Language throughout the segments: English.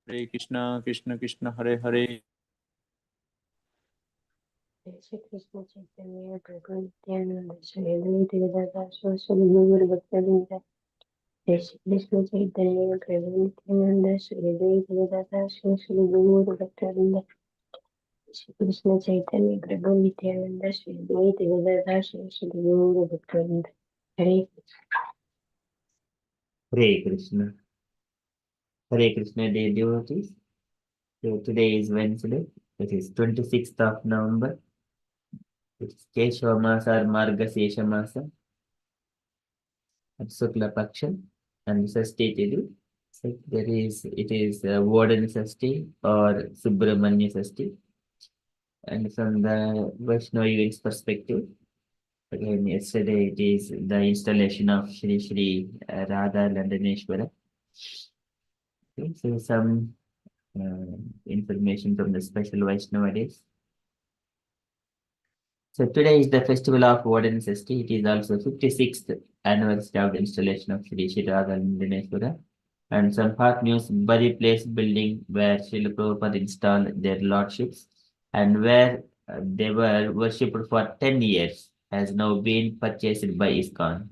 Hare Krishna, Krishna Krishna, Hare Hare. Shri Krishna Chaitanya Prabhu Nityananda Shri Advaita Gadadhar Shri Guru Bhaktivinoda Shri Krishna Chaitanya Prabhu Nityananda Shri Advaita Gadadhar Shri Guru Bhaktivinoda Shri Krishna Chaitanya Prabhu Nityananda Shri Advaita Gadadhar Shri Guru Bhaktivinoda Hare Hare Krishna. Hare Krishna, dear devotees. So today is Wednesday. It is 26th of November. It's Keshava Masa or Margasesha Masa at Sukla Paksha. And Sasti Tithi. So it is Warden Sasti or Subramanya Sasti. And from the Vaishnava events perspective, again, yesterday it is the installation of Shri Shri Radha Landaneshwara. Okay, so some information from the special Vaishnava days. So today is the festival of Warden Sasti. It is also 56th anniversary of the installation of Sri Sri Radha Landaneshwara. And some hot news, Bari Place building where Srila Prabhupada installed their lordships and where they were worshipped for 10 years has now been purchased by ISKCON.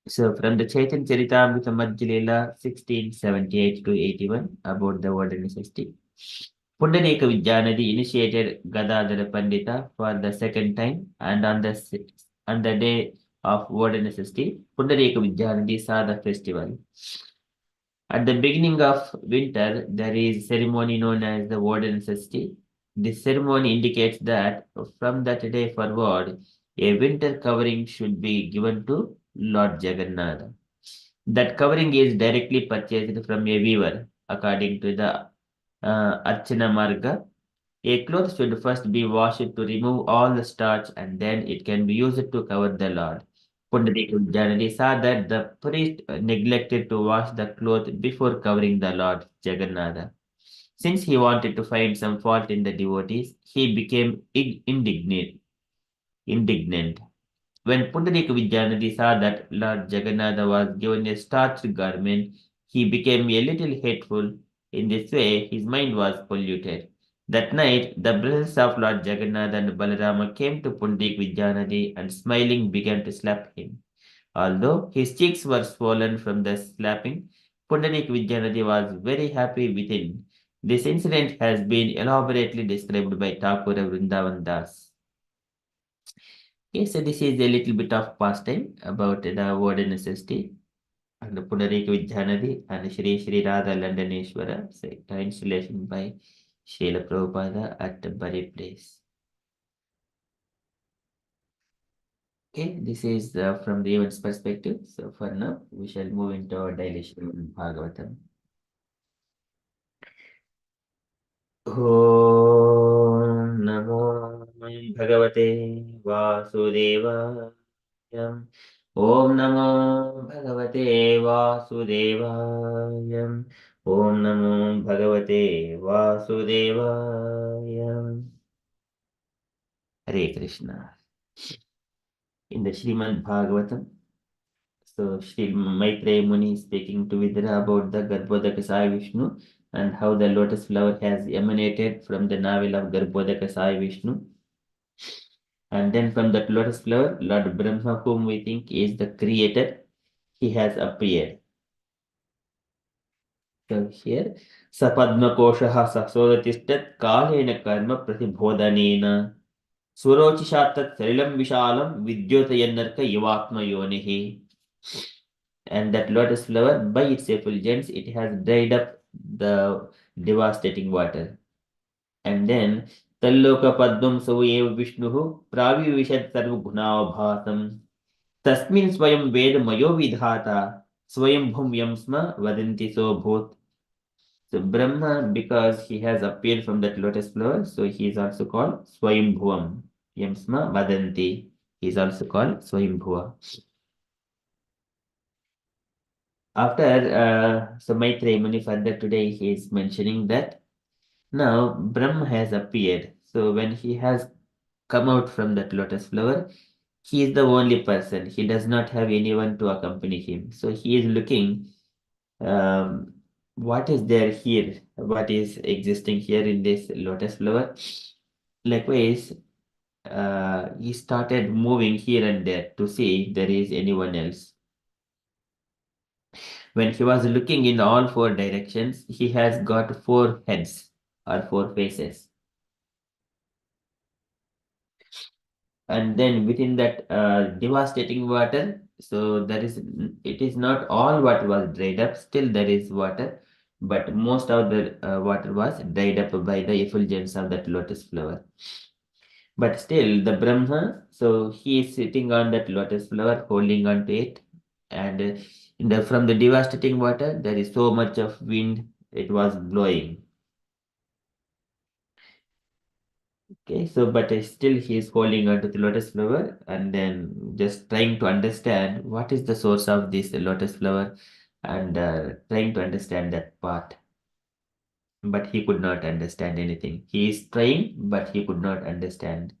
So from the Chaitanya Charitamrita Madhya 1678 to 81 about the Warden Sasti. Pundarika Vidyanidhi initiated Gadadhara Pandita for the second time, and on the day of Warden Sasti, Pundarika Vidyanidhi saw the festival. At the beginning of winter, there is ceremony known as the Warden Sasti. This ceremony indicates that from that day forward, a winter covering should be given to Lord Jagannatha. That covering is directly purchased from a weaver, according to the Archana Marga. A cloth should first be washed to remove all the starch and then it can be used to cover the Lord. Pundarik Janani saw that the priest neglected to wash the cloth before covering the Lord Jagannatha. Since he wanted to find some fault in the devotees, he became indignant. When Pundarik Vidyanidhi saw that Lord Jagannatha was given a starched garment, he became a little hateful. In this way, his mind was polluted. That night, the brothers of Lord Jagannath and Balarama came to Pundarik Vidyanidhi and smiling began to slap him. Although his cheeks were swollen from the slapping, Pundarik Vidyanidhi was very happy within. This incident has been elaborately described by Thakur Vrindavan Das. Okay, so this is a little bit of pastime about the word necessity and the Pundarik Vidyanadi and Shri Shri Radha Landaneshwara, so installation by Srila Prabhupada at the Bari place. Okay, this is from the event's perspective. So for now, we shall move into our daily Srimad Bhagavatam. Om Namo Bhagavate Vasudevaya. Om Namo Bhagavate Vasudevaya. Om Namo Bhagavate Vasudevaya. Hare Krishna. In the Srimad Bhagavatam, so Sri Maitreya Muni is speaking to Vidura about the Garbhodaka Sai Vishnu and how the lotus flower has emanated from the navel of Garbhodaka Sai Vishnu. And then from that lotus flower, Lord Brahma, whom we think is the creator, he has appeared. So here, Sapadmakoshaha Sasodatisztat Kalena Karma Pratibodhanena Surochishatat Sarilam Vishalam Vidyotayannarka Yavatma Yonihi. And that lotus flower, by its effulgence, it has dried up the devastating water. And then, Talloka Padmam Savuyev Vishnuhu Pravivishat Sarva Gunavabhasam Tasmin Swayam Ved Mayo Vidhata Swayam Bhum Yamsma Vadanti So Bhut. So Brahma, because he has appeared from that lotus flower, so he is also called Swayambhuvam. Yamsma Vadanti. He is also called Swayambhuva. After, so Maitreya Muni further today he is mentioning that now Brahma has appeared. So when he has come out from that lotus flower, he is the only person. He does not have anyone to accompany him. So he is looking what is there here? What is existing here in this lotus flower? Likewise, he started moving here and there to see if there is anyone else. When he was looking in all four directions, he has got four heads or four faces. And then within that devastating water, so it is not all water was dried up, still there is water, but most of the water was dried up by the effulgence of that lotus flower. But still, the Brahma, so he is sitting on that lotus flower, holding on to it, and from the devastating water, there is so much of wind, it was blowing. Okay, so but still he is holding on to the lotus flower and then just trying to understand what is the source of this lotus flower and trying to understand that part. But he could not understand anything. He is trying, but he could not understand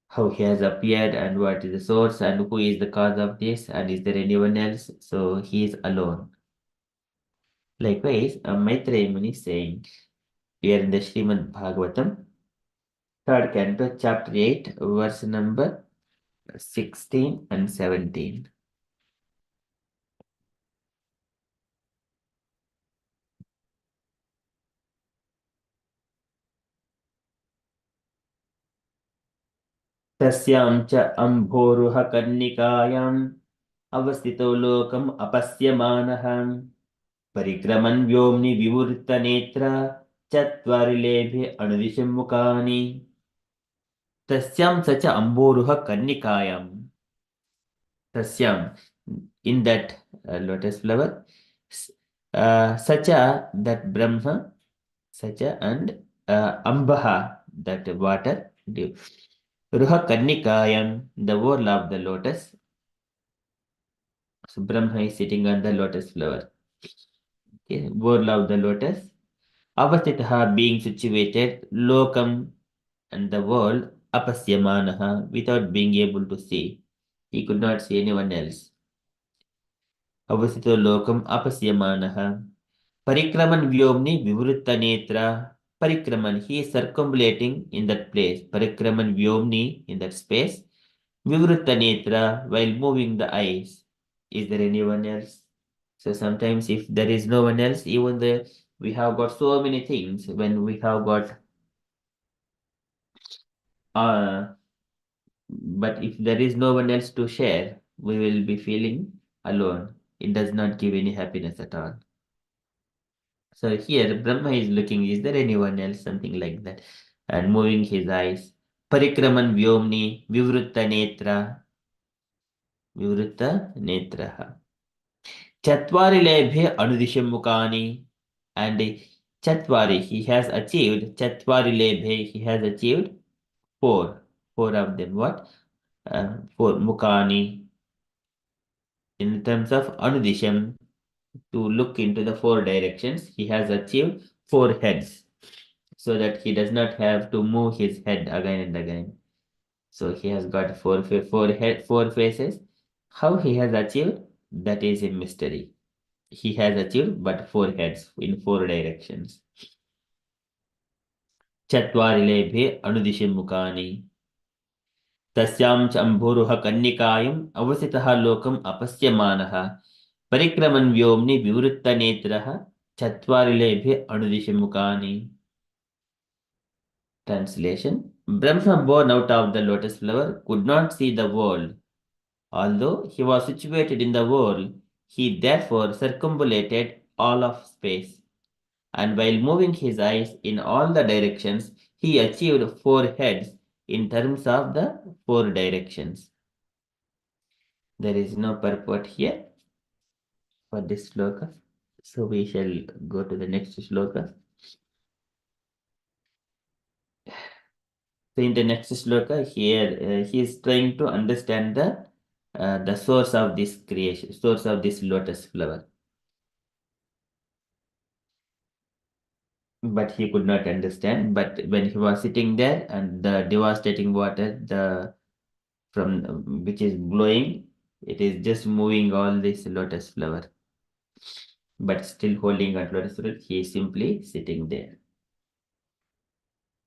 how he has appeared and what is the source and who is the cause of this and is there anyone else. So he is alone. Likewise, Maitreya Muni is saying here in the Srimad Bhagavatam, third canto, chapter 8, verse number 16 and 17. तस्यां च अम्भोरुह कर्णिकायाम् अवस्थितो लोकम् अपश्यमानः परिक्रमन् व्योम्नि विवृतनेत्र चत्वारिलेभे अणुदिशमुखानि तस्यां स च अम्भोरुह कर्णिकायाम् tasyam in that lotus flower sacha that brahma sacha and ambaha that water ruha karnikayam the whole of the lotus. So brahma is sitting on the lotus flower. Okay, whole of the lotus avastitaha being situated lokam and the world apasyamanaha without being able to see. He could not see anyone else. अवस्थितो लोकम अपश्यमानः परिक्रमण व्योमनि विवृत नेत्र परिक्रमण he is circumambulating in that place परिक्रमण व्योमनि in that space विवृत नेत्र while moving the eyes. Is there anyone else? So sometimes if there is no one else, even the we have got so many things when we have got uh but if there is no one else to share, we will be feeling alone. It does not give any happiness at all. So here Brahma is looking, is there anyone else? Something like that. And moving his eyes. Parikraman vyomni vivrutta netra. Vivrutta netraha. Chatvari lebhe anudisham mukani. And Chatvari, he has achieved, Chatvari lebhe, he has achieved four. Four of them. What? Four mukani. In terms of anudisham, to look into the four directions, he has achieved four heads, so that he does not have to move his head again and again. So he has got four faces. How he has achieved, that is a mystery. He has achieved but four heads in four directions. Chatvari lebhe anudishim mukani. Tasyam च अम्भोरुह कन्निकायम् अवसितः लोकम् अपश्यमानः परिक्रमन् व्योम्नि विवृत्तनेत्रः चत्वारि लेभे अणुदिशमुखानि. Translation: Brahma, born out of the lotus flower, could not see the world. Although he was situated in the world, he therefore circumambulated all of space. And while moving his eyes in all the directions, he achieved four heads in terms of the four directions. There is no purport here for this sloka. So we shall go to the next sloka. So in the next sloka here, he is trying to understand the source of this creation, source of this lotus flower. But he could not understand. But when he was sitting there and the devastating water, which is blowing, it is just moving all this lotus flower. but still holding on to lotus fruit, he is simply sitting there.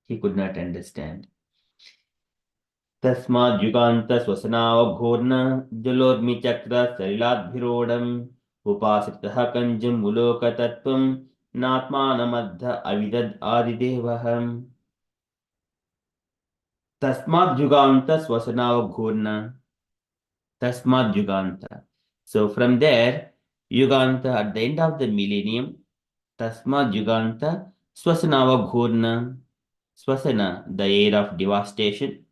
He could not understand. तस्माद् युगान्त स्वसनावघोर्न जलोर्मिचक्र सलिलाद्भिरोढम् उपाश्रितः कञ्जं मुलोकतत्त्वं नात्मानमद्ध अविदद् आदिदेवः तस्माद् युगान्त स्वसनावघोर्न तस्माद् युगान्त. So from there, Yuganta, at the end of the millennium, Tasmad Yuganta, Swasanava Ghurna, Swasana, the air of devastation.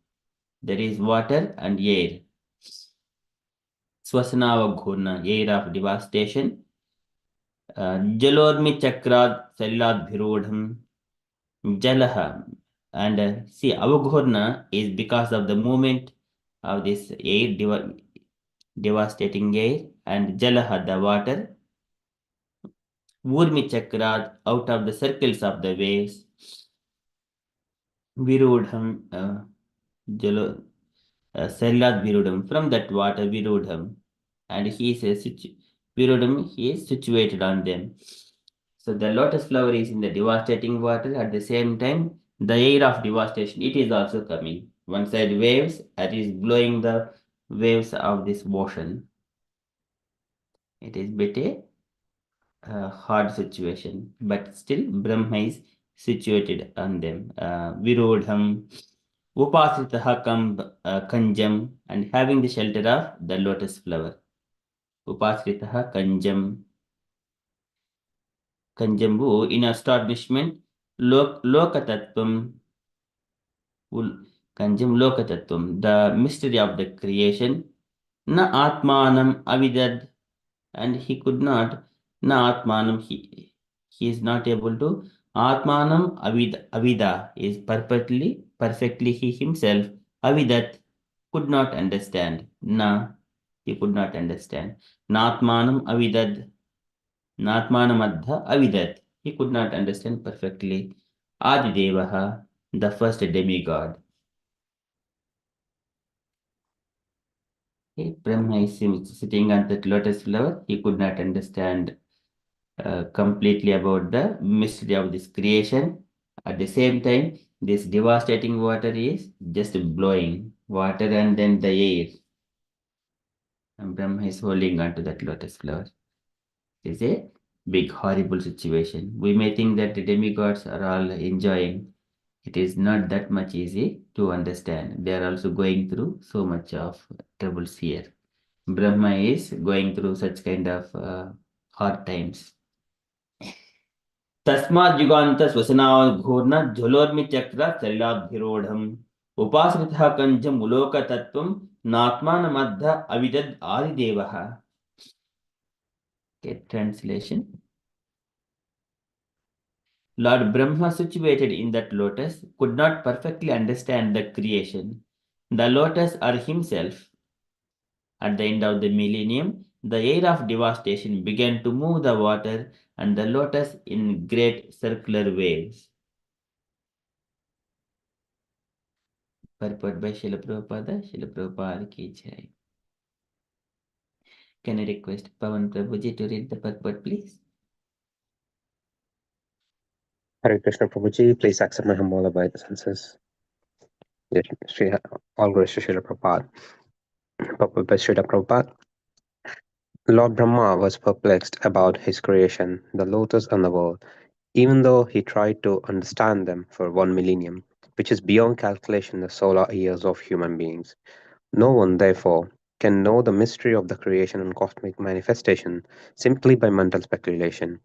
There is water and air. Swasanava Ghurna, air of devastation. Jalormi Chakrad, Salilad Bhirodham, Jalaha. And see, Avaghurna is because of the movement of this air, devastating air, and Jalaha, the water. Urmi Chakrat, out of the circles of the waves. Virudham, Jalo, Sarlat Virudham, from that water Virudham. And he is Virudham, he is situated on them. So the lotus flower is in the devastating water. At the same time, the air of devastation, it is also coming. One side waves, it is blowing the waves of this ocean. It is bit a hard situation, but still Brahma is situated on them. Virodham, Upasritaha Kanjam, and having the shelter of the lotus flower. Upasritaha Kanjam. Kanjambu, in astonishment, Lokatattvam, Kanjam Lokatattvam, the mystery of the creation, Na Atmanam Avidad, and he could not, Na Atmanam, he is not able to, Atmanam Avida is perfectly he himself, Avidat, could not understand, Na, he could not understand, Natmanam Avidad, Natmanamadha Avidat, he could not understand perfectly, Adidevaha, the first demigod. Brahma is sitting on that lotus flower. He could not understand completely about the mystery of this creation. At the same time, this devastating water is just blowing water and then the air. And Brahma is holding on to that lotus flower. It is a big, horrible situation. We may think that the demigods are all enjoying. It is not that much easy to understand. They are also going through so much of troubles here. Brahma is going through such kind of hard times. तस्माद् युगान्त स्वसनाघूर्न झलोर्मि चक्र सलिलाद्भिरोढम् उपाश्रितः कञ्जं मुलोकतत्त्वं नात्मानमद्ध अविदद् आदिदेवः. Okay, translation. Lord Brahma, situated in that lotus, could not perfectly understand the creation. The lotus or himself. At the end of the millennium, the air of devastation began to move the water and the lotus in great circular waves. Purport by Srila Prabhupada ki jai. Can I request Pavan Prabhuji to read the purport, please? Hare Krishna Prabhuji, please accept my humble obeisances. All glories to Srila Prabhupada. Purport by Srila Prabhupada. Lord Brahma was perplexed about his creation, the lotus and the world, even though he tried to understand them for 1 millennium, which is beyond calculation the solar years of human beings. No one, therefore, can know the mystery of the creation and cosmic manifestation simply by mental speculation.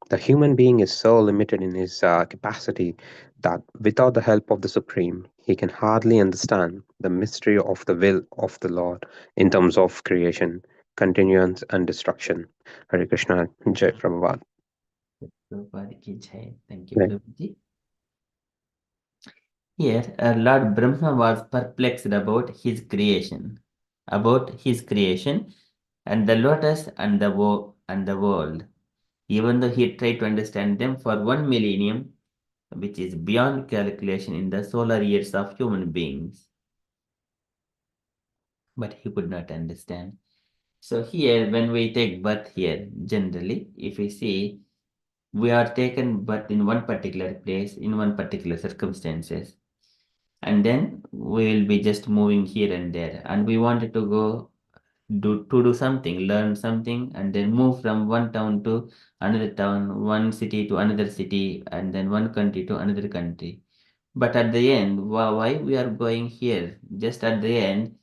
The human being is so limited in his capacity that without the help of the Supreme, he can hardly understand the mystery of the will of the Lord in terms of creation, continuance, and destruction. Hare Krishna, Jai Prabhupada. Prabhupada ki jai. Thank you, Prabhuji. Here, Lord Brahma was perplexed about his creation, and the lotus and the world. Even though he tried to understand them for 1 millennium, which is beyond calculation in the solar years of human beings. But he could not understand. So here, when we take birth here, generally, if we see, we are taken birth in one particular place, in one particular circumstances, and then we will be just moving here and there, and we wanted to go do something, learn something, and then move from one town to another town, one city to another city, and then one country to another country. But at the end, why we are going here? Just at the end,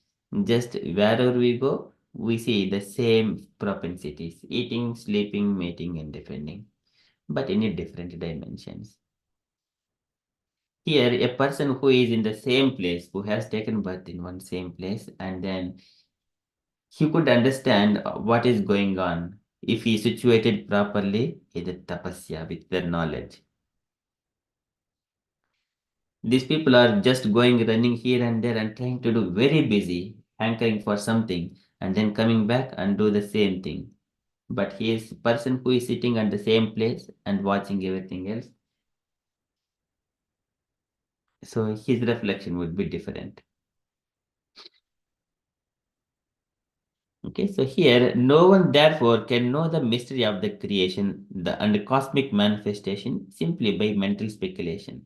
just wherever we go, we see the same propensities: eating, sleeping, mating, and defending, but in a different dimensions. Here, a person who is in the same place, who has taken birth in one same place, and then he could understand what is going on if he is situated properly in the tapasya with their knowledge. These people are just going, running here and there and trying to do very busy, hankering for something, and then coming back and do the same thing. But he is person who is sitting at the same place and watching everything else. So his reflection would be different. Okay, so here no one therefore can know the mystery of the creation and the cosmic manifestation simply by mental speculation.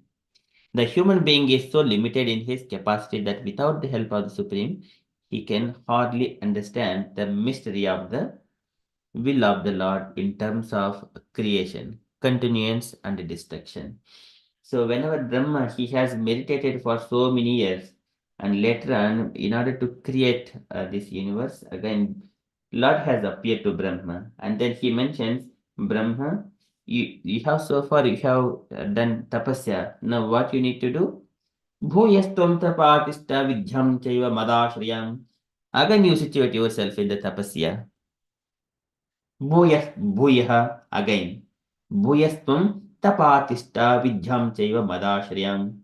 The human being is so limited in his capacity that without the help of the Supreme, he can hardly understand the mystery of the will of the Lord in terms of creation, continuance, and destruction. So, whenever Brahma, he has meditated for so many years, and later on, in order to create this universe, again, Lord has appeared to Brahma, and then he mentions, Brahma, you have so far you have done tapasya. Now, what you need to do? Bhuyastvam tapatista vidyam chaiva madashriyam. Again, you situate yourself in the tapasya. Bhuyah again. Bhuyastvam tapatista vidyam chaiva madashriyam.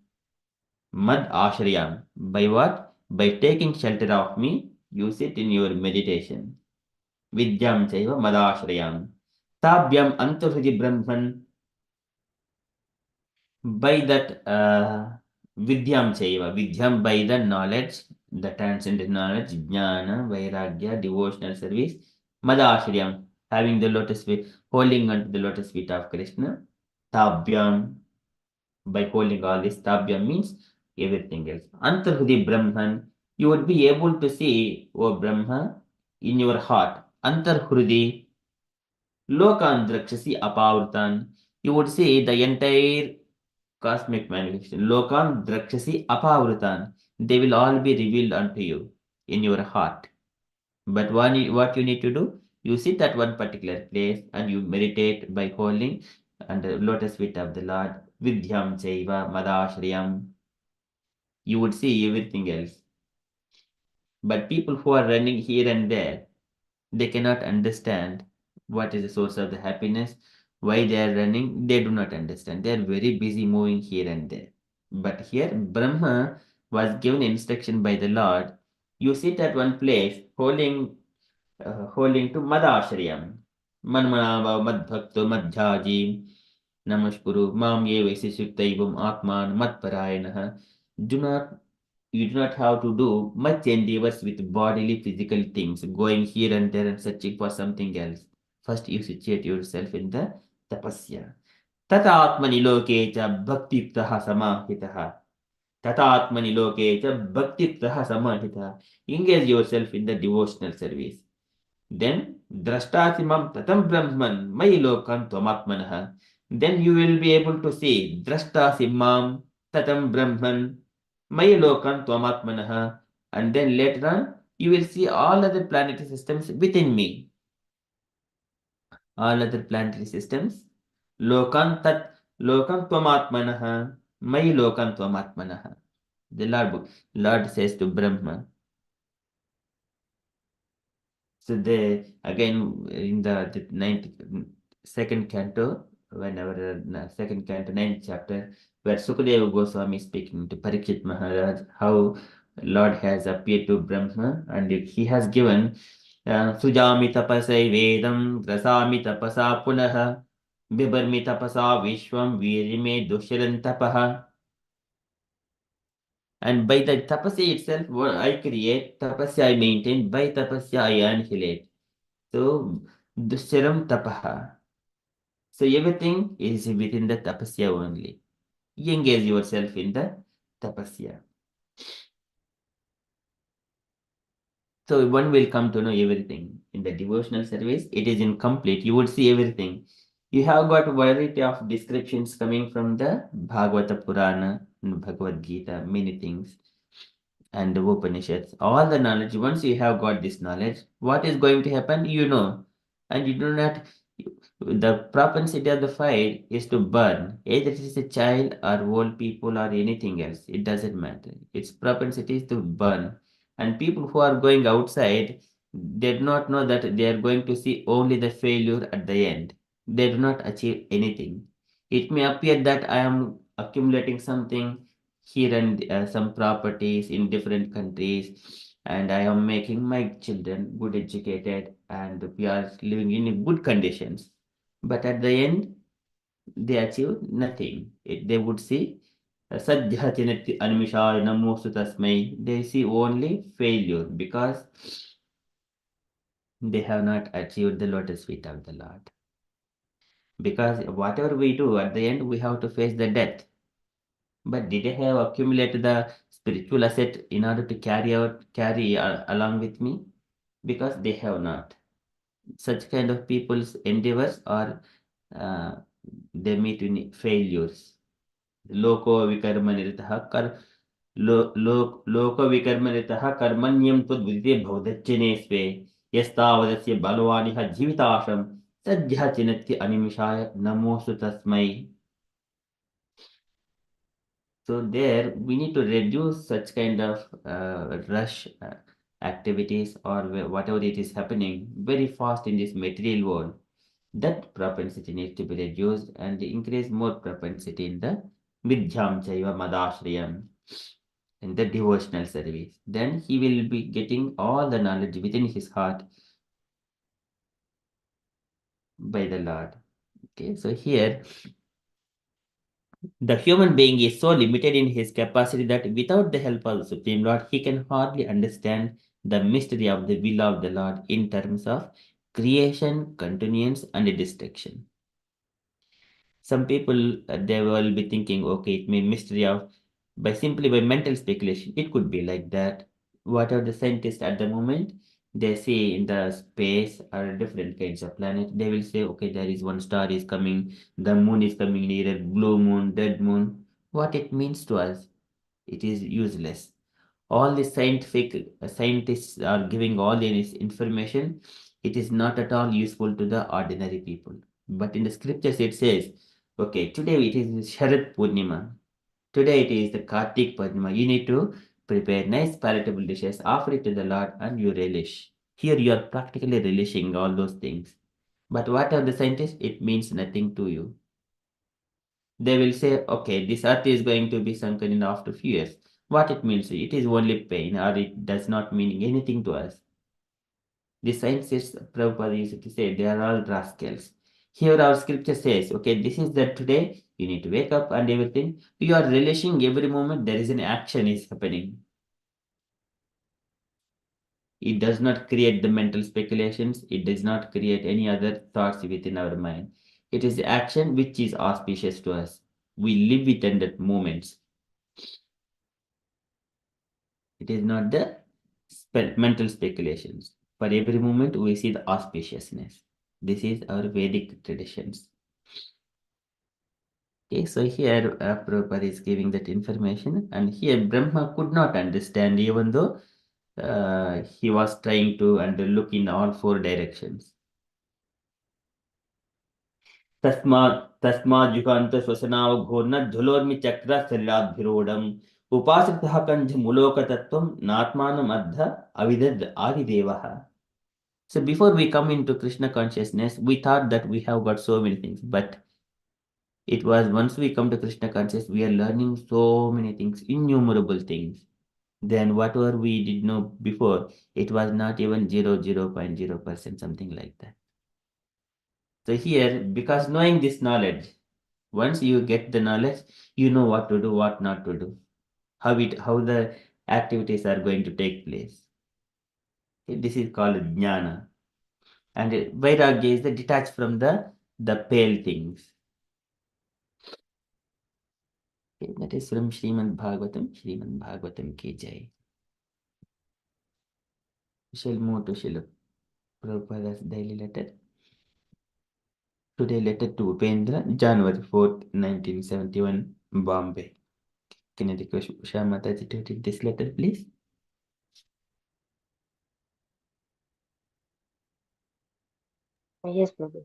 Mad ashriyam. By what? By taking shelter of me, you sit in your meditation. Vidyam chaiva madashriyam. Tabhyam antarhri brahman. By that vidyam chaiva, vidyam by the knowledge, the transcendent knowledge, jnana, vairagya, devotional service, madashriyam, having the lotus feet, holding onto the lotus feet of Krishna, tabhyam, by holding all this, tabhyam means everything else. Antarhudi Brahman, you would be able to see, O Brahma, in your heart. Antarhrudi, lokan drakshasi apavrutan, you would see the entire cosmic manifestation. Lokan drakshasi apavrutan. They will all be revealed unto you in your heart. But what you need to do, you sit at one particular place and you meditate by holding under lotus feet of the Lord. Vidyam chaiva madashriyam. You would see everything else. But people who are running here and there, they cannot understand what is the source of the happiness, why they are running. They do not understand. They are very busy moving here and there. But here, Brahma was given instruction by the Lord. You sit at one place holding to Madashriyam. Manmanava Madbhakto Madhyaji Namaskuru Mam Ye Vaisishuktaibam Atman Matparayanaha. Do not You do not have to do much endeavors with bodily physical things, going here and there and searching for something else. First, you situate yourself in the tapasya. Tatatmani loke cha bhaktiptaha samahitaha. Tatatmani loke cha bhaktiptaha samahitaha. Engage yourself in the devotional service. Then, drashtasimam tatam brahman mai lokan tvamatmanaha. Then you will be able to see drashtasimam tatam brahman mai lokan tvamatmanaha. And then later on, you will see all other planetary systems within me. All other planetary systems. Lokan tvamatmanaha mai lokan tvamatmanaha. The Lord says to Brahma. So they again in the ninth second canto, whenever second canto, ninth chapter, where Sukadeva Goswami is speaking to Parikshit Maharaj, how Lord has appeared to Brahma and he has given Sujami tapasai vedam, grasami tapasa punaha, bibarmi tapasa vishwam virime dusharan tapaha. And by the tapasya itself, what I create, tapasya I maintain, by tapasya I annihilate. So the serum tapaha. So everything is within the tapasya only. Engage yourself in the tapasya. So one will come to know everything. In the devotional service, it is incomplete. You would see everything. You have got variety of descriptions coming from the Bhagavata Purana, Bhagavad Gita, many things, and the Upanishads. All the knowledge, once you have got this knowledge, what is going to happen, you know. And you do not, the propensity of the fire is to burn. Either it is a child or old people or anything else. It doesn't matter. Its propensity is to burn. And people who are going outside, they do not know that they are going to see only the failure at the end. They do not achieve anything. It may appear that I am accumulating something here and some properties in different countries, and I am making my children good educated, and we are living in good conditions. But at the end, they achieve nothing. They would see Sadhyatinati Animishaya Namostu Tasmai. They see only failure because they have not achieved the lotus feet of the Lord. Because whatever we do, at the end, we have to face the death. But did I have accumulated the spiritual asset in order to carry along with me? Because they have not. Such kind of people's endeavors are uh, they meet in failures. Loko vikarmaniritaha kar loko vikarmaniritaha karmanyam tudvidye bhavdachine sve yastavadasya balvaniha jivitasham sadhya chinatya animishaya namosu tasmai. So there we need to reduce such kind of rush activities or whatever it is happening very fast in this material world. That propensity needs to be reduced and increase more propensity in the Vidhyam Chaiva Madashriyam, in the devotional service. Then he will be getting all the knowledge within his heart by the Lord. Okay, so here the human being is so limited in his capacity that without the help of the Supreme Lord, he can hardly understand the mystery of the will of the Lord in terms of creation, continuance, and destruction. Some people they will be thinking, okay, it may mystery of by mental speculation. It could be like that. What are the scientists at the moment? They see in the space or different kinds of planet. They will say, okay, there is one star is coming, the moon is coming nearer, blue moon, dead moon. What it means to us, it is useless. All the scientific scientists are giving all this information. It is not at all useful to the ordinary people. But in the scriptures it says, okay, today it is Sharad Purnima. Today it is the Kartik Purnima. You need to prepare nice palatable dishes, offer it to the Lord, and you relish. Here you are practically relishing all those things. But what are the scientists? It means nothing to you. They will say, okay, this earth is going to be sunken in after few years. What it means? It is only pain, or it does not mean anything to us. The scientists, Prabhupada used to say, they are all rascals. Here our scripture says, okay, this is that today, you need to wake up and everything. You are relishing every moment, there is an action is happening. It does not create the mental speculations. It does not create any other thoughts within our mind. It is the action which is auspicious to us. We live it in that moments. It is not the mental speculations. For every moment, we see the auspiciousness. This is our Vedic traditions. Okay, so here Prabhupada is giving that information, and here Brahma could not understand, even though he was trying to and look in all four directions. तस्मात् जुहान्त श्वसनावघोर्न झुलोर्मि चक्र शरीराद्भिरोढम् उपाश्रितः कञ्जमुलोकतत्त्वं नात्मानमद्ध अविदद् आदिदेवः. So before we come into Krishna consciousness, we thought that we have got so many things, but it was once we come to Krishna consciousness, we are learning so many things, innumerable things. Then whatever we did know before, it was not even 0.0%, something like that. So here, because knowing this knowledge, once you get the knowledge, you know what to do, what not to do, how the activities are going to take place. Okay, this is called jnana. And Vairagya is the detached from the pale things. Okay, that is from Srimad Bhagavatam. Srimad Bhagavatam ki jai. We shall move to Srila Prabhupada's daily letter. Today letter to Upendra, January 4th, 1971, Bombay. Can I request Usha Mataji to read this letter, please? Yes, Prabhu.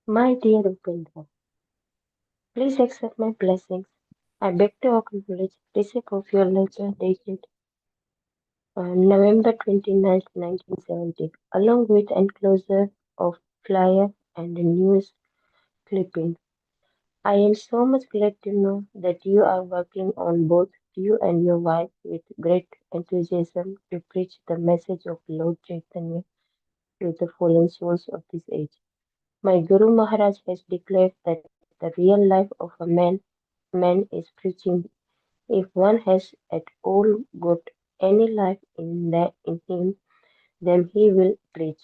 My dear Upendra, please accept my blessings. I beg to acknowledge receipt of your letter dated November 29th, 1970, along with enclosure of flyer and a news clipping. I am so much glad to know that you are working on both you and your wife with great enthusiasm to preach the message of Lord Chaitanya to the fallen souls of this age. My Guru Maharaj has declared that the real life of a man is preaching. If one has at all got any life in him, then he will preach.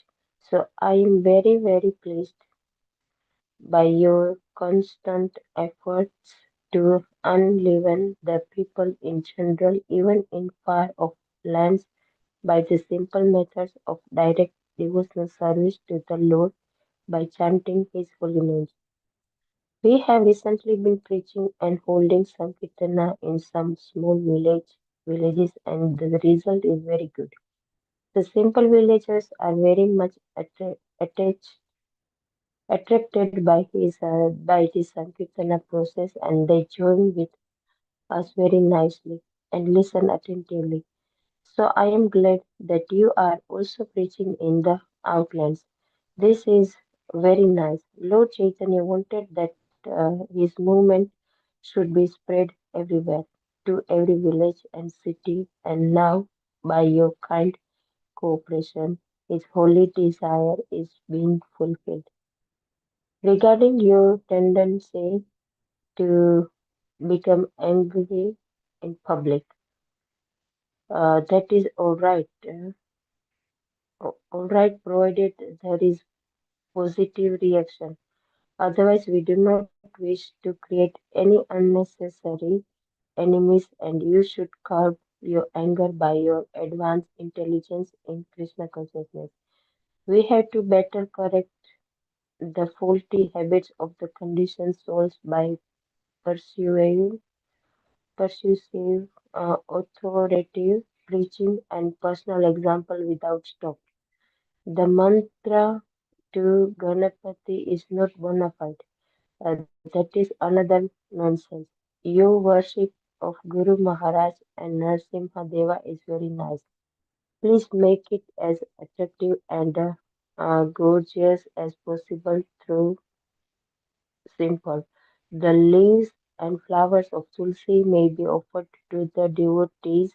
So I am very, very pleased by your constant efforts to unleaven the people in general, even in far off lands, by the simple methods of direct devotional service to the Lord by chanting His holy names. We have recently been preaching and holding Sankirtana in some small villages, and the result is very good. The simple villagers are very much attracted by the Sankirtana process, and they join with us very nicely and listen attentively. So I am glad that you are also preaching in the outlands. This is very nice. Lord Chaitanya wanted that his movement should be spread everywhere, to every village and city, and now, by your kind cooperation, his holy desire is being fulfilled. Regarding your tendency to become angry in public, that is all right, provided there is positive reaction. Otherwise, we do not wish to create any unnecessary enemies, and you should curb your anger by your advanced intelligence in Krishna consciousness. We have to better correct the faulty habits of the conditioned souls by pursuing persuasive, authoritative preaching and personal example without stop. The mantra to Ganapati is not bona fide. That is another nonsense. Your worship of Guru Maharaj and Narasimha Deva is very nice. Please make it as attractive and gorgeous as possible through simple. The leaves and flowers of Tulsi may be offered to the devotees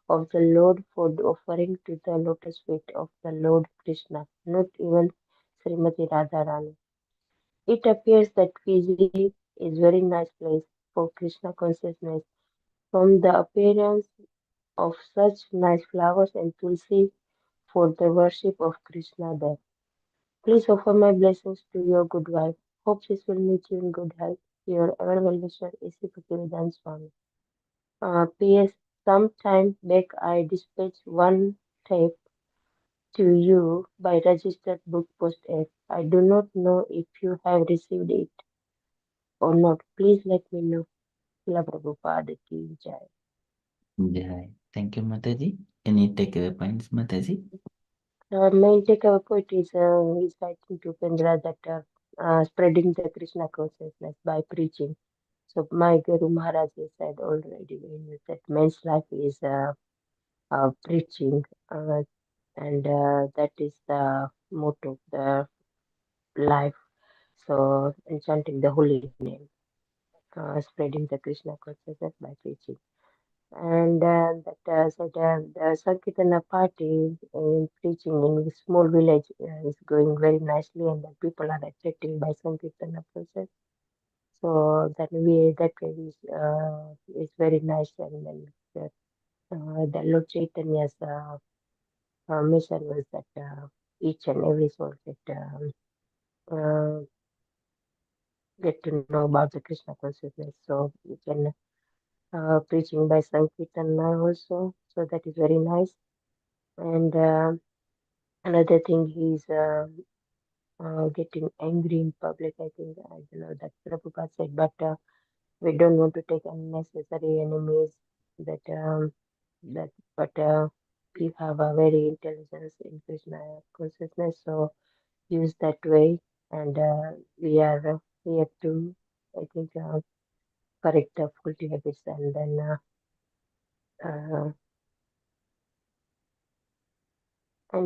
of the Lord for the offering to the lotus feet of the Lord Krishna, not even Srimati Radharani. It appears that Fiji is very nice place for Krishna consciousness. From the appearance of such nice flowers and Tulsi for the worship of Krishna there. Please offer my blessings to your good wife. Hope this will meet you in good health. Your ever well wisher is Bhaktivedanta Swami. P.S. Some time back I dispatched one tape to you by registered book post app. I do not know if you have received it or not. Please let me know. Srila Prabhupada ki jai. Jai. Thank you, Mataji. Any takeaway points, Mataji? Main takeaway point is writing to Pendra that spreading the Krishna consciousness by preaching. So my Guru Maharaj has said already that man's life is preaching, and that is the motto, the life. So enchanting the holy name, spreading the Krishna consciousness by preaching. And the Sankirtana party preaching in a small village is going very nicely, and the people are attracted by Sankirtana process. So that way is very nice and then the Lord Chaitanya's mission was that each and every soul get to know about the Krishna consciousness. So you can preaching by Sankirtan also. So that is very nice. And another thing, he's getting angry in public. I think I don't know that Prabhupada said, but we don't want to take unnecessary enemies. That but you have a very intelligence in Krishna consciousness, so use that way. And we are here to, I think, correct the faulty habits, and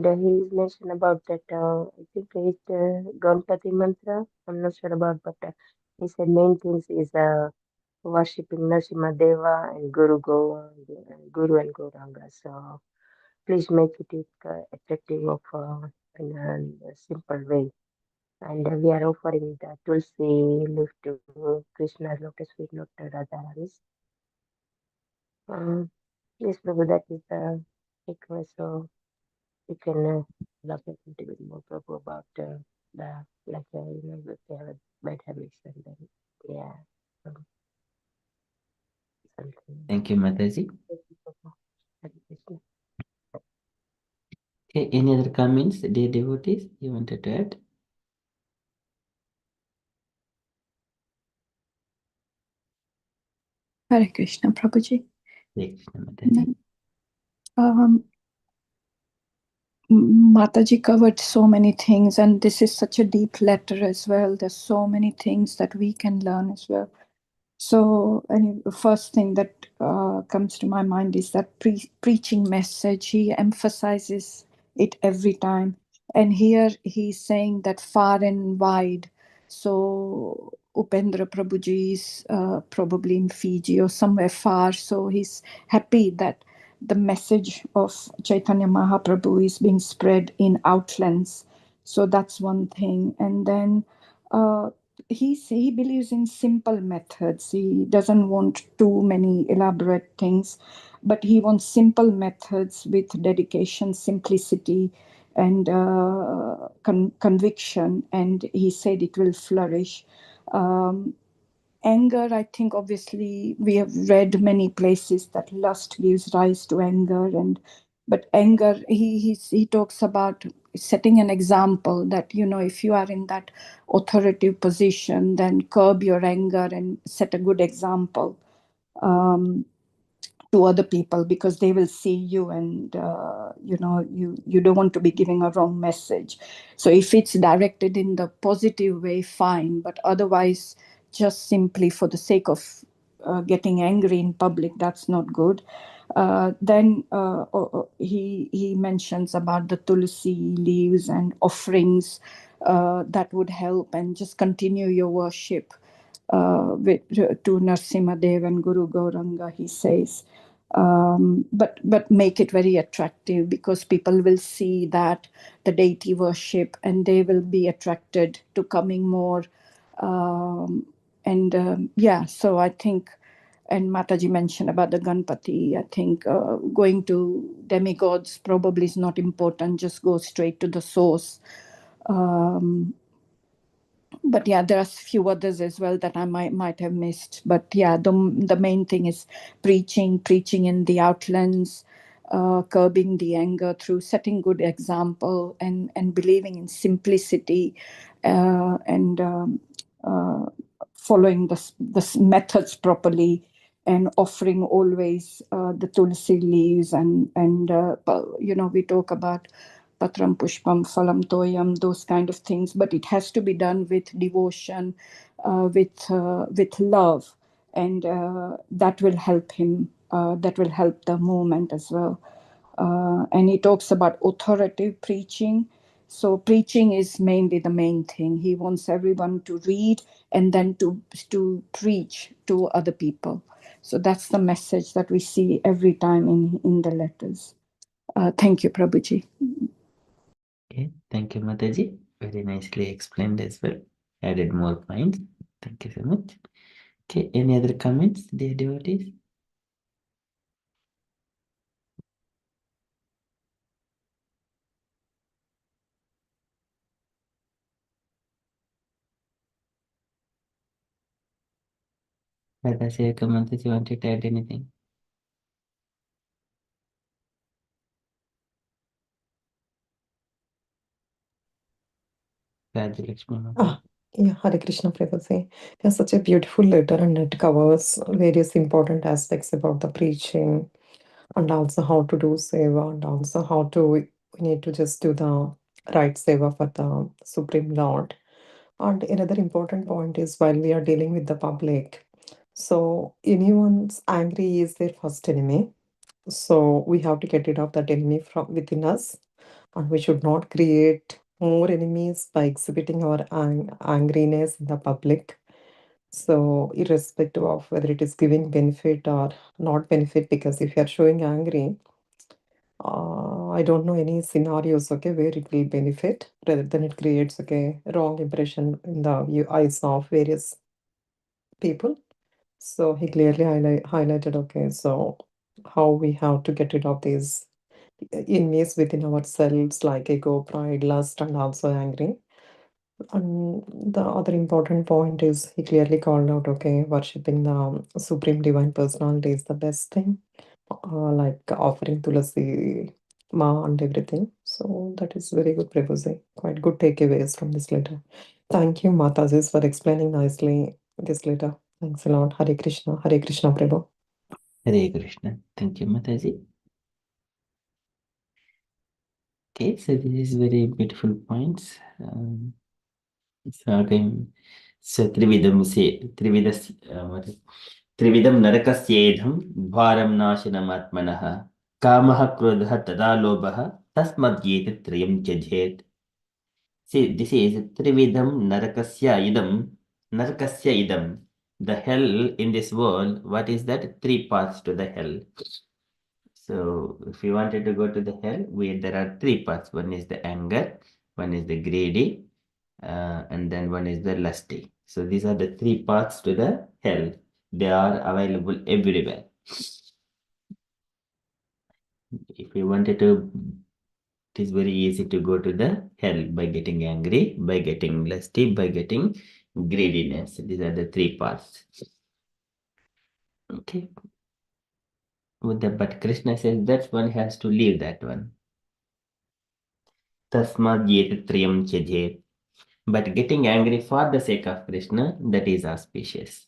then he's mentioned about that. I think it's Ganpati mantra. I'm not sure about, but he said main things is worshipping Narasimha Deva and Guru and Gauranga. So please make it attractive of in a simple way. And we are offering the Tulsi leaf to Krishna's lotus feet, not to Radharani's. Yes, Prabhu, that is the takeaway. So we can elaborate a little bit more, Prabhu, about the if they have a bad habits, and then yeah, um, something. Thank you, Mataji. Thank you, Prabhu. Hare Krishna. Okay, any other comments, dear devotees, you wanted to add? Hare Krishna, Prabhuji. Hare Krishna, Mataji. Um, Mataji covered so many things, and this is such a deep letter as well. There's so many things that we can learn as well. So, the first thing that comes to my mind is that preaching message. He emphasizes it every time. And here he's saying that far and wide. So, Upendra Prabhuji is probably in Fiji or somewhere far. So, he's happy that the message of Chaitanya Mahaprabhu is being spread in outlands. So, that's one thing. And then he believes in simple methods. He doesn't want too many elaborate things, but he wants simple methods with dedication, simplicity, and conviction. And he said it will flourish. Anger, I think obviously we have read many places that lust gives rise to anger, but anger, he talks about setting an example that, if you are in that authoritative position, then curb your anger and set a good example to other people, because they will see you, and you don't want to be giving a wrong message. So if it's directed in the positive way, fine, but otherwise just simply for the sake of getting angry in public, that's not good. Then he mentions about the tulsi leaves and offerings that would help, and just continue your worship to Narasimha Dev and Guru Gauranga, he says. But make it very attractive, because people will see that the deity worship, and they will be attracted to coming more. So I think, and Mataji mentioned about the Ganpati, I think going to demigods probably is not important, just go straight to the source. But yeah, there are a few others as well that I might have missed. But yeah, the main thing is preaching in the outlands, curbing the anger through setting good example, and believing in simplicity, and following the methods properly, and offering always the tulsi leaves, and we talk about patram pushpam phalam toyam, those kind of things, but it has to be done with devotion, with love, and that will help him, that will help the movement as well. And he talks about authoritative preaching. So preaching is mainly the main thing. He wants everyone to read and then to preach to other people. So that's the message that we see every time in the letters. Thank you, Prabhuji. Okay, thank you, Mataji. Very nicely explained as well. Added more points. Thank you so much. Okay, any other comments, dear devotees? Radhashekar Mataji wanted to add anything? Rajalakshmi Mataji. Yeah, Hare Krishna Prabhuji. It's such a beautiful letter and it covers various important aspects about the preaching and also how to do seva and also how to we need to just do the right seva for the Supreme Lord. And another important point is while we are dealing with the public, so anyone's angry is their first enemy. So we have to get rid of that enemy from within us, and we should not create more enemies by exhibiting our angriness in the public. So irrespective of whether it is giving benefit or not benefit, because if you are showing angry, I don't know any scenarios, okay, where it will benefit rather than it creates, okay, wrong impression in the eyes of various people. So he clearly highlighted, okay, so how we have to get rid of these enemies within ourselves like ego, pride, lust, and also angry. And the other important point is he clearly called out, okay, worshipping the Supreme Divine Personality is the best thing, like offering Tulasi Ma and everything. So that is very good, Prabhuji. Quite good takeaways from this letter. Thank you, Mataji, for explaining nicely this letter. Thanks a lot. Hare Krishna, Prabhu. Hare Krishna. Thank you, Mataji. Okay, so this is very beautiful points. So again, so Trividam say Trividas Trividam Narakasyedham Bharam Nashanam Atmanaha Kamaha Krodha Tada Lobaha Tasmad Yeta Triyam Jajhet. See, this is Trividam Narakasya idam. The hell in this world, what is that? Three paths to the hell. So if you wanted to go to the hell, there are three paths. One is the anger, one is the greedy, and then one is the lusty. So these are the three paths to the hell. They are available everywhere. If you wanted to, it is very easy to go to the hell by getting angry, by getting lusty, by getting greediness. These are the three paths. Okay. But Krishna says that one has to leave that one. Tasmad yet triyam chajet. But getting angry for the sake of Krishna, that is auspicious.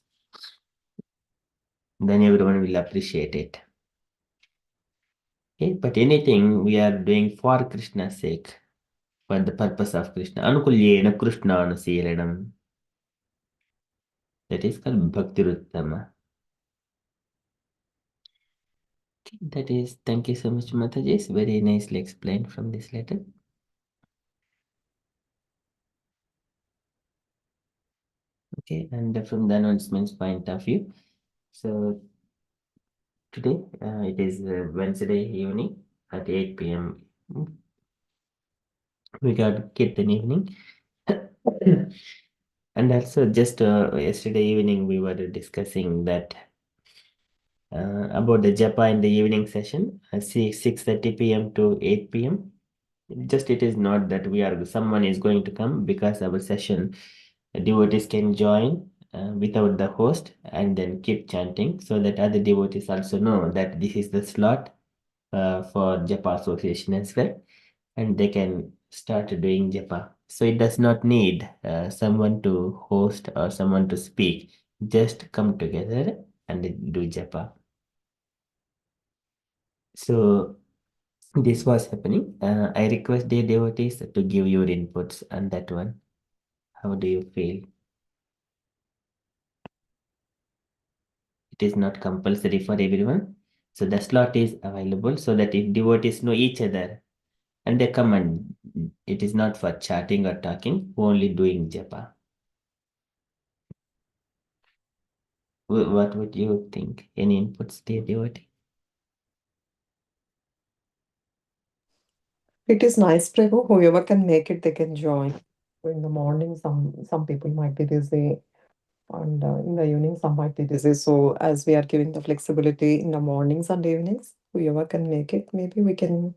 Then everyone will appreciate it. Okay, but anything we are doing for Krishna's sake, for the purpose of Krishna, anukulyena Krishna anuselanam. That is called Bhaktiruttama. Okay, that is, thank you so much, Mataji. It's very nicely explained from this letter. Okay, and from the announcements point of view, so today it is Wednesday evening at 8 p.m. We got Kirtan evening. And also just yesterday evening we were discussing that about the japa in the evening session, 6:30 p.m. to 8 p.m. Just it is not that someone is going to come, because our session devotees can join without the host and then keep chanting, so that other devotees also know that this is the slot for japa association as well, and they can start doing japa. So it does not need someone to host or someone to speak. Just come together and do japa. So this was happening. I request the devotees to give your inputs on that one. How do you feel? It is not compulsory for everyone. So the slot is available so that if devotees know each other and they come, and it is not for chatting or talking, only doing japa. What would you think? Any inputs, dear devotee? It is nice, Prabhu. Whoever can make it, they can join. In the morning, some people might be busy, and in the evening, some might be busy. So, as we are giving the flexibility in the mornings and evenings, whoever can make it, maybe we can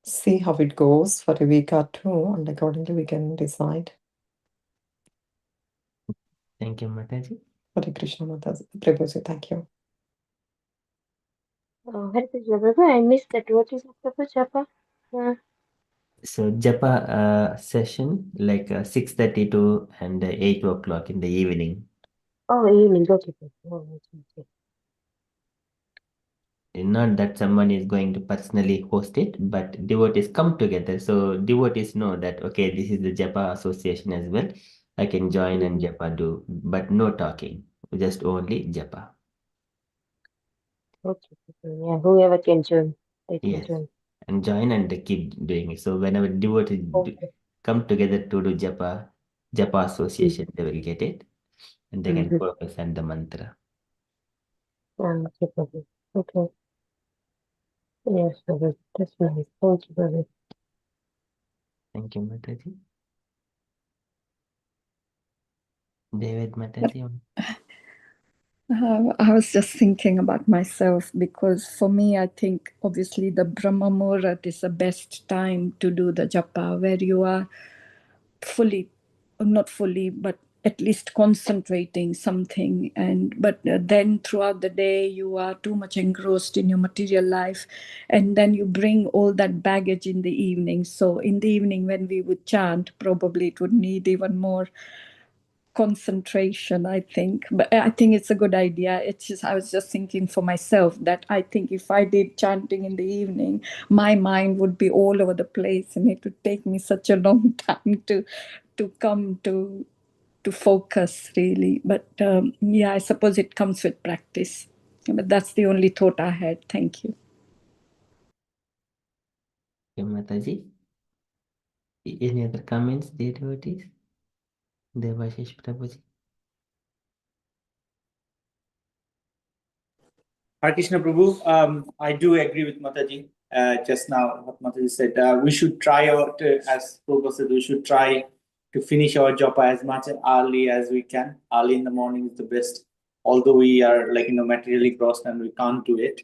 see how it goes for a week or two, and accordingly, we can decide. Thank you, Mataji. Hare Krishna Mataji. Prabhuji, thank you. Hare Krishna, Prabhu. I missed that. What is it, Prabhu? Japa? So japa session like 6:30 to and 8 o'clock in the evening. Oh, evening. Okay, Prabhu. Oh, okay. Not that someone is going to personally host it, but devotees come together. So devotees know that, okay, this is the Japa association as well. I can join and Japa do, but no talking, just only Japa. Okay, Prabhu. Yeah, whoever can join, they can Yes, join. and join and they keep doing it. So whenever devotees Okay. come together to do Japa association, they will get it and they can Mm-hmm. focus on the mantra. Okay, Prabhu. Okay. Yes, Prabhu. That's nice. Thank you, Prabhu. Thank you, Mataji. David Mataji. I was just thinking about myself because for me, I think obviously the Brahma Muhurat is the best time to do the japa, where you are fully, not fully, but at least concentrating something. But then throughout the day, you are too much engrossed in your material life. And then you bring all that baggage in the evening. So in the evening, when we would chant, probably it would need even more concentration, I think. But I think it's a good idea. It's just, I was just thinking for myself that I think if I did chanting in the evening, my mind would be all over the place and it would take me such a long time to come to focus really. But yeah, I suppose it comes with practice. But that's the only thought I had. Thank you. Okay, Mataji. Any other comments, dear devotees? Devashish Prabhuji. Hare Krishna Prabhu, I do agree with Mataji. Just now, what Mataji said, we should try out, as Prabhu said, we should try to finish our japa as much early as we can. Early in the morning is the best, although we are like, materially crossed and we can't do it.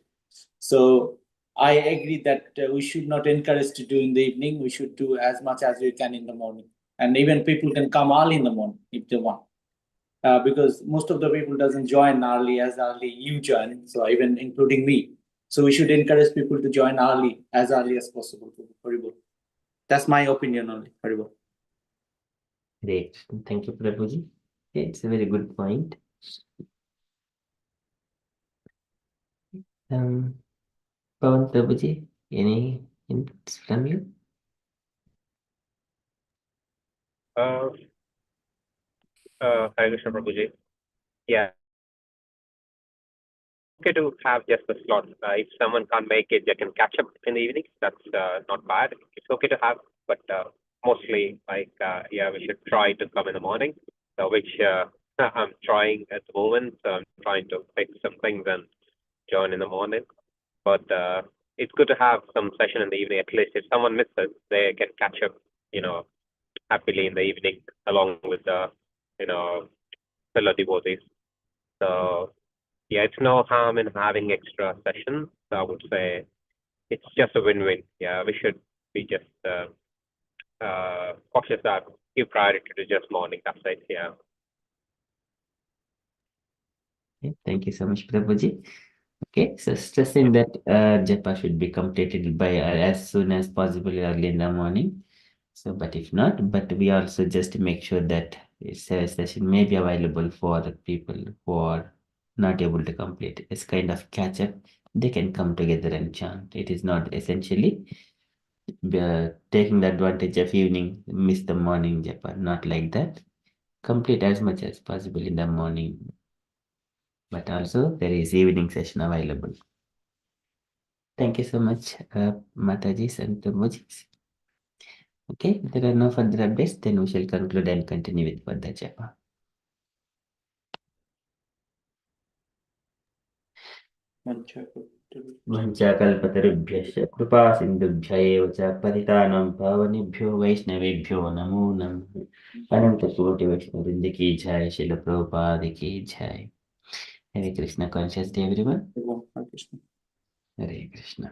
So I agree that we should not encourage to do in the evening. We should do as much as we can in the morning. And even people can come early in the morning if they want. Because most of the people doesn't join early as early you join, so even including me. So we should encourage people to join early as possible. Haribol. That's my opinion only. Haribol. Great. Thank you, Prabhuji. Okay, it's a very good point. Pawan Prabhuji, any inputs from you? Hare Krishna Prabhuji. Yeah. Okay to have just the slot. If someone can't make it, they can catch up in the evening. That's not bad. It's okay to have, but mostly, yeah, we should try to come in the morning, which I'm trying at the moment. So I'm trying to fix some things and join in the morning. But it's good to have some session in the evening. At least if someone misses, they can catch up, happily in the evening along with the, fellow devotees. So yeah, it's no harm in having extra sessions. I would say it's just a win-win. Yeah, we should be just cautious that give priority to just morning. That's it. Yeah. Okay, thank you so much, Prabhuji. Okay, so stressing that japa should be completed by as soon as possible early in the morning. So, but if not, but we also just make sure that a session may be available for the people who are not able to complete. It's kind of catch up. They can come together and chant. It is not essentially taking the advantage of evening, miss the morning japa. Not like that. Complete as much as possible in the morning. But also there is evening session available. Thank you so much, Matajis and Prabhujis. Okay, if there are no further updates, then we shall conclude and continue with further japa. वञ्चाकल्पतरुभ्यश्च कृपा सिन्धुभ्य एव च पतितानां पावनेभ्यो वैष्णवेभ्यो नमो नमः अनंत कोटि वैष्णववृंद की जय शिल प्रभुपाद की जय Hare Krishna conscious day everyone Hare Krishna. Hare Krishna